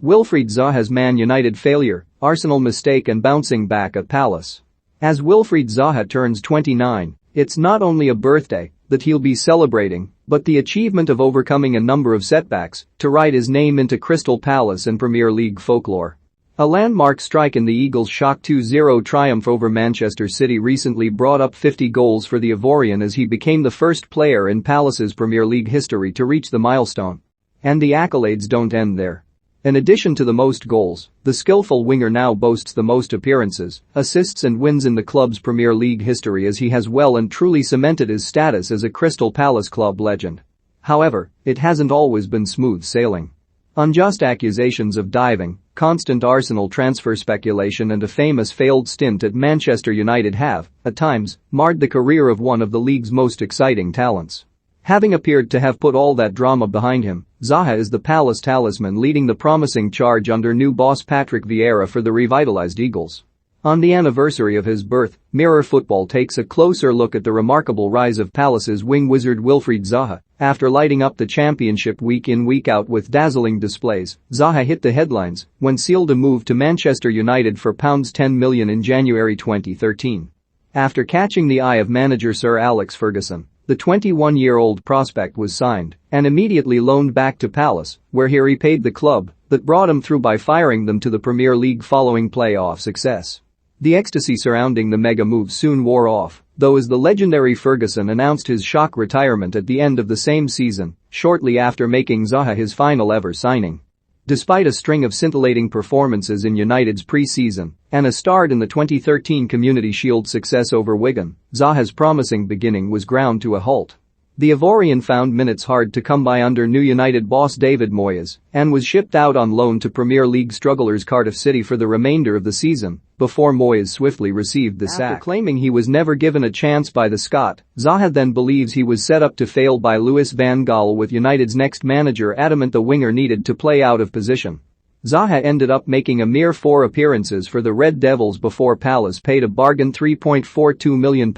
Wilfried Zaha's Man United failure, Arsenal mistake and bouncing back at Palace. As Wilfried Zaha turns 29, it's not only a birthday that he'll be celebrating, but the achievement of overcoming a number of setbacks to write his name into Crystal Palace and Premier League folklore. A landmark strike in the Eagles' shock 2-0 triumph over Manchester City recently brought up 50 goals for the Ivorian as he became the first player in Palace's Premier League history to reach the milestone. And the accolades don't end there. In addition to the most goals, the skillful winger now boasts the most appearances, assists and wins in the club's Premier League history as he has well and truly cemented his status as a Crystal Palace club legend. However, it hasn't always been smooth sailing. Unjust accusations of diving, constant Arsenal transfer speculation and a famous failed stint at Manchester United have, at times, marred the career of one of the league's most exciting talents. Having appeared to have put all that drama behind him, Zaha is the Palace talisman leading the promising charge under new boss Patrick Vieira for the revitalized Eagles. On the anniversary of his birth, Mirror Football takes a closer look at the remarkable rise of Palace's wing wizard Wilfried Zaha. After lighting up the championship week in week out with dazzling displays, Zaha hit the headlines when sealed a move to Manchester United for £10 million in January 2013. After catching the eye of manager Sir Alex Ferguson, the 21-year-old prospect was signed and immediately loaned back to Palace, where he repaid the club that brought him through by firing them to the Premier League following playoff success. The ecstasy surrounding the mega move soon wore off, though, as the legendary Ferguson announced his shock retirement at the end of the same season, shortly after making Zaha his final ever signing. Despite a string of scintillating performances in United's pre-season and a start in the 2013 Community Shield success over Wigan, Zaha's promising beginning was ground to a halt. The Ivorian found minutes hard to come by under new United boss David Moyes and was shipped out on loan to Premier League strugglers Cardiff City for the remainder of the season before Moyes swiftly received the sack. After claiming he was never given a chance by the Scot, Zaha then believes he was set up to fail by Louis van Gaal, with United's next manager adamant the winger needed to play out of position. Zaha ended up making a mere 4 appearances for the Red Devils before Palace paid a bargain £3.42 million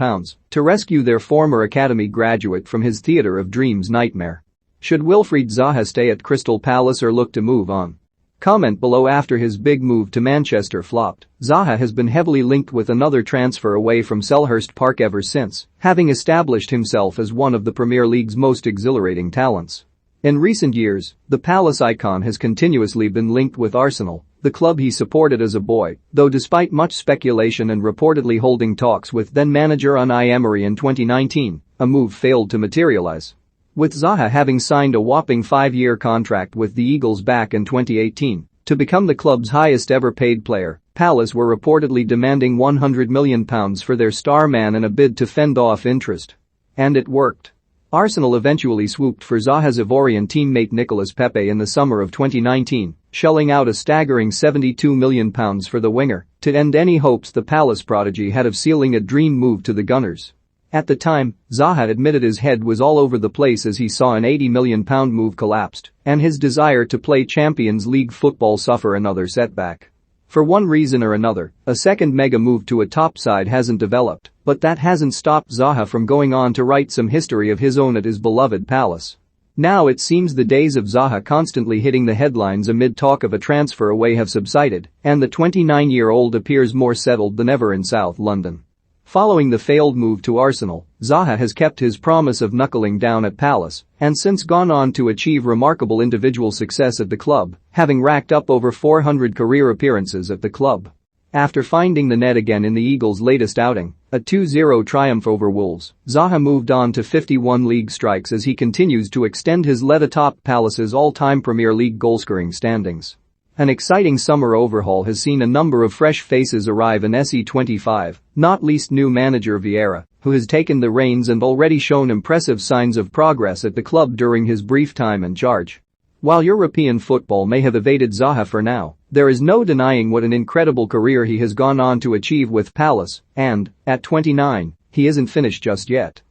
to rescue their former academy graduate from his theatre of dreams nightmare. Should Wilfried Zaha stay at Crystal Palace or look to move on? Comment below. After his big move to Manchester flopped, Zaha has been heavily linked with another transfer away from Selhurst Park ever since, having established himself as one of the Premier League's most exhilarating talents. In recent years, the Palace icon has continuously been linked with Arsenal, the club he supported as a boy, though despite much speculation and reportedly holding talks with then-manager Unai Emery in 2019, a move failed to materialize. With Zaha having signed a whopping 5-year contract with the Eagles back in 2018 to become the club's highest ever paid player, Palace were reportedly demanding £100 million for their star man in a bid to fend off interest. And it worked. Arsenal eventually swooped for Zaha's Ivorian teammate Nicolas Pepe in the summer of 2019, shelling out a staggering £72 million for the winger to end any hopes the Palace prodigy had of sealing a dream move to the Gunners. At the time, Zaha admitted his head was all over the place as he saw an £80 million move collapsed and his desire to play Champions League football suffer another setback. For one reason or another, a second mega move to a top side hasn't developed, but that hasn't stopped Zaha from going on to write some history of his own at his beloved Palace. Now it seems the days of Zaha constantly hitting the headlines amid talk of a transfer away have subsided, and the 29-year-old appears more settled than ever in South London. Following the failed move to Arsenal, Zaha has kept his promise of knuckling down at Palace and since gone on to achieve remarkable individual success at the club, having racked up over 400 career appearances at the club. After finding the net again in the Eagles' latest outing, a 2-0 triumph over Wolves, Zaha moved on to 51 league strikes as he continues to extend his lead atop Palace's all-time Premier League goalscoring standings. An exciting summer overhaul has seen a number of fresh faces arrive in SE25, not least new manager Vieira, who has taken the reins and already shown impressive signs of progress at the club during his brief time in charge. While European football may have evaded Zaha for now, there is no denying what an incredible career he has gone on to achieve with Palace, and, at 29, he isn't finished just yet.